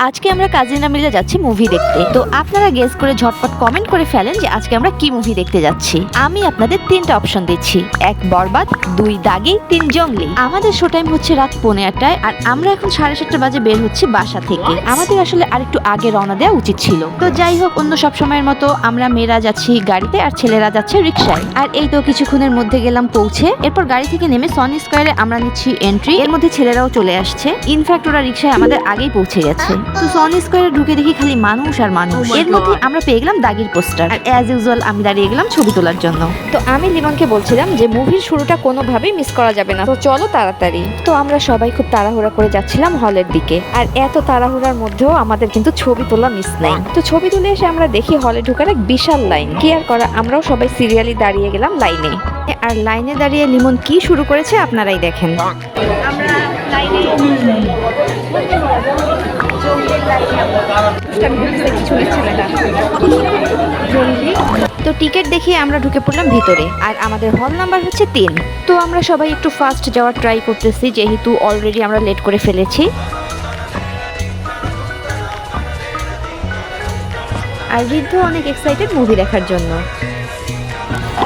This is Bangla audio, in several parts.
আজকে আমরা কাজিনরা মিলে যাচ্ছি মুভি দেখতে। তো আপনারা গেস করে ঝটপট কমেন্ট করে ফেলেন যে আজকে আমরা কি মুভি দেখতে যাচ্ছি। আমি আপনাদের 3টা অপশন দিচ্ছি, 1 বরবাদ, 2 দাগি, 3 জঙ্গলি। আমাদের শো টাইম হচ্ছে রাত 15টায় আর আমরা এখন 7:30 বাজে বের হচ্ছি বাসা থেকে। আমাদের আসলে আরেকটু আগে রওনা দেওয়া উচিত ছিল। তো যাই হোক, অন্য সব সময়ের মতো আমরা মেয়েরা যাচ্ছি গাড়িতে আর ছেলেরা যাচ্ছে রিক্সায়। আর এই তো কিছুক্ষণের মধ্যে গেলাম পৌঁছে। এরপর গাড়ি থেকে নেমে সনি স্কয়ারে আমরা নিচ্ছি এন্ট্রি। এর মধ্যে ছেলেরাও চলে আসছে। ইনফ্যাক্ট ওরা রিক্সায় আমাদের আগেই পৌঁছে গেছে। তো সনি স্কয়ারে ঢুকে দেখি খালি মানুষ আর মানুষ। এর মধ্যে আমরা পেয়ে গেলাম দাগির পোস্টার। আর অ্যাজ ইউজুয়াল আমি দাঁড়িয়ে গেলাম ছবি তোলার জন্য। তো আমি লিমনকে বলছিলাম যে মুভির শুরুটা কোনোভাবেই মিস করা যাবে না, তো চলো তাড়াতাড়ি। তো আমরা সবাই খুব তাড়াহুড়া করে যাচ্ছিলাম হলের দিকে। আর এত তাড়াহুড়ার মধ্যেও আমাদের কিন্তু ছবি তোলা মিস নাই। তো ছবি তুলে এসে আমরা দেখি হলে ঢোকার এক বিশাল লাইন। কি আর করা, আমরাও সবাই সিরিয়ালি দাঁড়িয়ে গেলাম লাইনে। আর লাইনে দাঁড়িয়ে লিমন কি শুরু করেছে আপনারাই দেখেন। আমরা লাইনে তো টিকিট দেখিয়ে আমরা ঢুকে পড়লাম ভিতরে। আর আমাদের হল নাম্বার হচ্ছে 3। তো আমরা সবাই একটু ফাস্ট যাওয়ার ট্রাই করতেছি, যেহেতু অলরেডি আমরা লেট করে ফেলেছি। আর ঋদ্ধ অনেক এক্সাইটেড মুভি দেখার জন্য।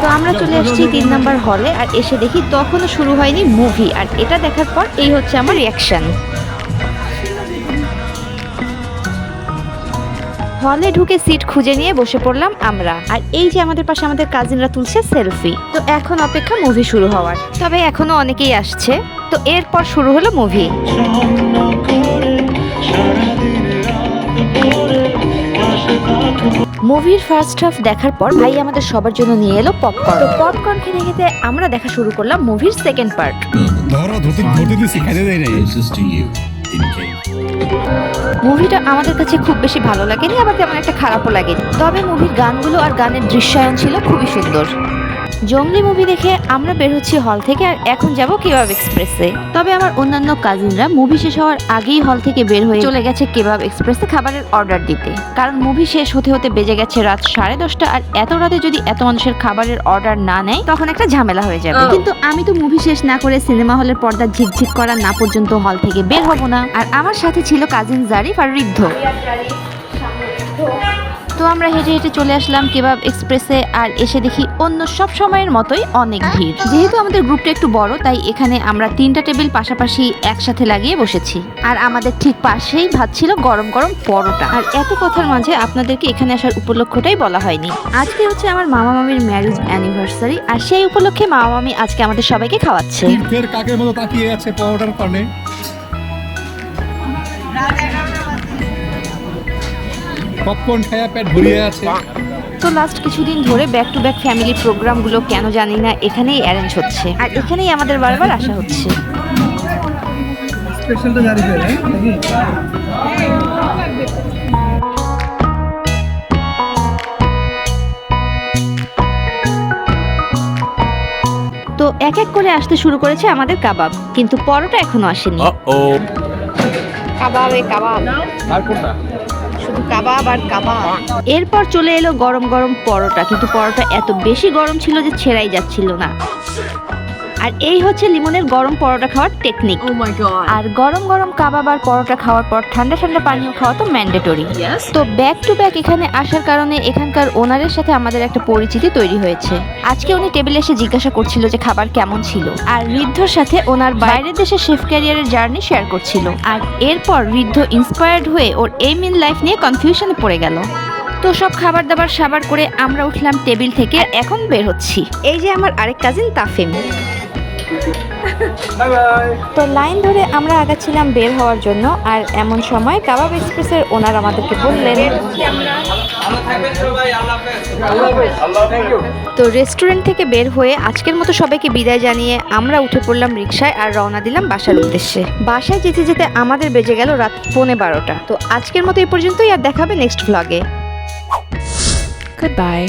তো আমরা চলে আসছি 3 নাম্বার হলে। আর এসে দেখি তখনও শুরু হয়নি মুভি। আর এটা দেখার পর এই হচ্ছে আমার রিয়াকশন। হলে ঢুকে সিট খুঁজে নিয়ে বসে পড়লাম আমরা। আর এই যে আমাদের পাশে আমাদের কাজিনরা তুলছে সেলফি। তো এখন অপেক্ষা মুভি শুরু হওয়ার। তবে এখনো অনেকেই আসছে। তো এরপর শুরু হলো মুভি। মুভির ফার্স্ট হাফ দেখার পর ভাই আমাদের সবার জন্য নিয়ে এলো পপকর্ন। তো পপকর্ন খেতে খেতে আমরা দেখা শুরু করলাম মুভির সেকেন্ড পার্ট। মুভিটা আমাদের কাছে খুব বেশি ভালো লাগেনি, আবার তেমন একটা খারাপও লাগেনি। তবে মুভির গানগুলো আর গানের দৃশ্যায়ন ছিল খুবই সুন্দর। জঙ্গলি মুভি দেখে আমরা বের হচ্ছি হল থেকে। আর এখন যাব কেবাব এক্সপ্রেসে। তবে আমার অন্যান্য কাজিনরা মুভি শেষ হওয়ার আগেই হল থেকে বের হয়ে চলে গেছে কেবাব এক্সপ্রেসে খাবারের অর্ডার দিতে। কারণ মুভি শেষ হতে হতে বেজে গেছে রাত 10:30। আর এত রাতে যদি এত মানুষের খাবারের অর্ডার না নেয় তখন একটা ঝামেলা হয়ে যাবে। কিন্তু আমি তো মুভি শেষ না করে সিনেমা হলের পর্দা ঝিকঝিক করা না পর্যন্ত হল থেকে বের হব না। আর আমার সাথে ছিল কাজিন জারিফ আর ঋদ্ধ। তো আমরা হেঁটে হেঁটে চলে আসলাম কেবাব এক্সপ্রেসে। আর এসে দেখি অন্য সব সময়ের মতোই অনেক ভিড়। যেহেতু আমাদের গ্রুপটা একটু বড়, তাই এখানে আমরা 3টা টেবিল পাশাপাশি একসাথে লাগিয়ে বসেছি। আর আমাদের ঠিক পাশেই ভাজছিল গরম গরম পরোটা। আর এত কথার মাঝে আপনাদেরকে এখানে আসার উপলক্ষটাই বলা হয়নি। আজকে হচ্ছে আমার মামা মামির ম্যারেজ অ্যানিভার্সারি। আর সেই উপলক্ষে মামা মামি আজকে আমাদের সবাইকে খাওয়াচ্ছে। ফের কাকের মতো তাকিয়ে আছে পরোটার পানে। পপকর্ন খায়া পেট ভরিয়ে আছে। তো লাস্ট কিছুদিন ধরে ব্যাক টু ব্যাক ফ্যামিলি প্রোগ্রামগুলো কেন জানি না এখানেই অ্যারেঞ্জ হচ্ছে। আর এখানেই আমাদের বারবার আসা হচ্ছে। স্পেশালটা জারি করে নাকি? তো এক এক করে আসতে শুরু করেছে আমাদের কাবাব, কিন্তু পরোটা এখনো আসেনি। কাবাবে কাবাব, আর কোনটা? শুধু কাবাব আর কাবাব। এরপর চলে এলো গরম গরম পরোটা, কিন্তু পরোটা এত বেশি গরম ছিল যে ছেড়াই যাচ্ছিল না। আর এই হচ্ছে লিমনের গরম পরোটা খাওয়ার টেকনিক। আর গরম গরম কাবাব আর পরোটা খাওয়ার পর ঠান্ডা ঠান্ডা পানীয় খাওয়া তো ম্যান্ডেটরি। তো ব্যাক টু ব্যাক এখানে আসার কারণে এখানকার ওনারের সাথে আমাদের একটা পরিচিতি তৈরি হয়েছে। আজকে উনি টেবিলে এসে জিজ্ঞাসা করছিল যে খাবার কেমন ছিল। আর ঋদ্ধর সাথে ওনার বাইরের দেশে শেফ ক্যারিয়ারের জার্নি শেয়ার করছিল। আর এরপর ঋদ্ধ ইন্সপায়ার্ড হয়ে ওর এইম ইন লাইফ নিয়ে কনফিউশনে পড়ে গেল। তো সব খাবার দাবার সাবার করে আমরা উঠলাম টেবিল থেকে। এখন বের হচ্ছি। এই যে আমার আরেক কাজিন তাফিম। তো লাইন ধরে আমরা আগাচ্ছিলাম বের হওয়ার জন্য। আর এমন সময় কাবাব এক্সপ্রেসের ওনার আমাদেরকে বললেন, তো রেস্টুরেন্ট থেকে বের হয়ে আজকের মতো সবাইকে বিদায় জানিয়ে আমরা উঠে পড়লাম রিক্সায় আর রওনা দিলাম বাসার উদ্দেশ্যে। বাসায় যেতে যেতে আমাদের বেজে গেল রাত 12:15। তো আজকের মতো এই পর্যন্তই। আর দেখা হবে নেক্সট ভ্লগে। Goodbye.